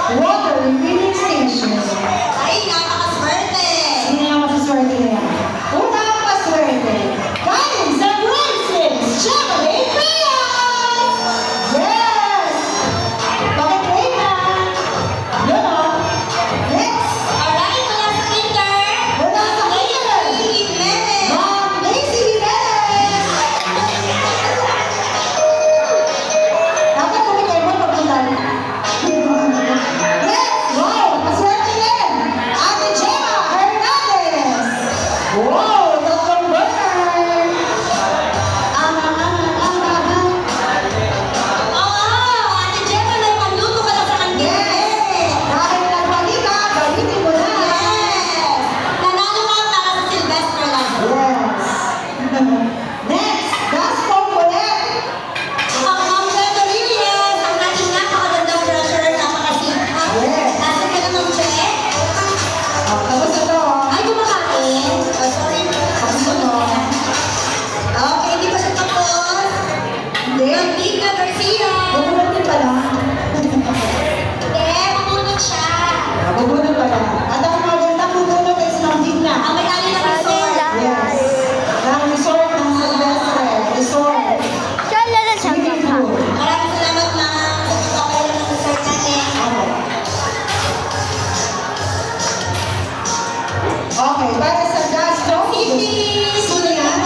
Water refilling station. Ay, napakaswerte! Hindi na masaswerte na yan. Unang paswerte. Galing sa Francis Chevrolet Prius! Yes! Bakit Reyna? Yun o. Next. Alright, mula sa Inter. Wala sa Kinder. Jimenez. Ma'am Daisy Jimenez. Dapat kumikay mo pagpunta. Next. Wow! Paswerte din. Ate Gemma Hernandez. Wow! Tatlong burner. Oo, Ate Gemma, may panluto ka na sa kanila. Yes! Dahil nagbalita, galitin mo na. Yes! Nanalo ka para sa Silvestre lang. Yes. Next, Gaston Bonet. Ang Ma'am Che Rodriguez, ang ating napakagandang treasurer, napakasipag. Yes. Nasa ka na, Ma'am Che? Tapos ito. Ay, kumakain. Oh, sorry. Tapos ito. Okay, hindi pa siya tapos. Hindi. Ma'am Vika Garcia. Bubunot din pala. Hindi, mamunod siya. Bubunot pala. At ang magandang bubunot ay sinambing na. Ang may-ari ng resort. Yes. Ng resort ng Silvestre. Resort. Swimming pool. Maraming salamat, Ma'am. Sa pagpapalala ng resort natin. Okay, para sa Gaston. Sulian.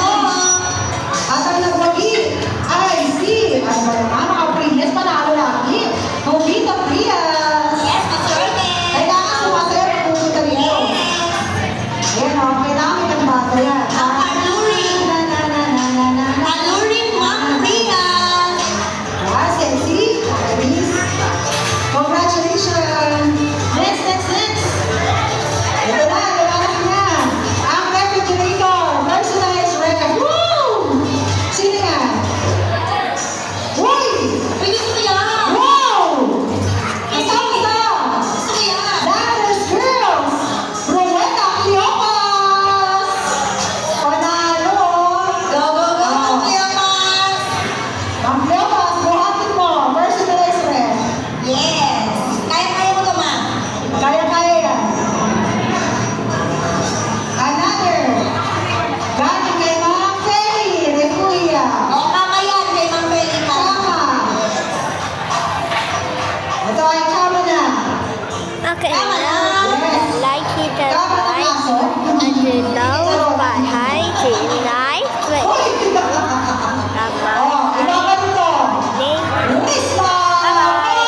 At ang nagwagi ay si, ano ba naman, mga Prius, panalo lagi. Novita Prius. Yes, maswerte. Kailangan sumasaya na pumunta rito. Yan o, kailangan ng bata yan. Ang alluring. Alluring Ma'am Ria. Yes, and see, Iris. Congratulations. Next. Ito na, lumakas na. Ang refrigerator, personalized ref. Woo! Sino yan? Uy! Uy, gusto ko yan. Wow! Isa. Gusto ko yan. Dallas Girls! Rowena Cleopas! Panalo! Go, Ma'am Cleopas. Ma'am Cleopas, buhatin mo. Personalized ref. Yes. Kaya mo to, Ma'am. Kaya yan. Another. Galing kay Ma'am Feli Refuya. O, tama yan kay Ma'am Felica. Tama. Ito ay kama na. Tama na.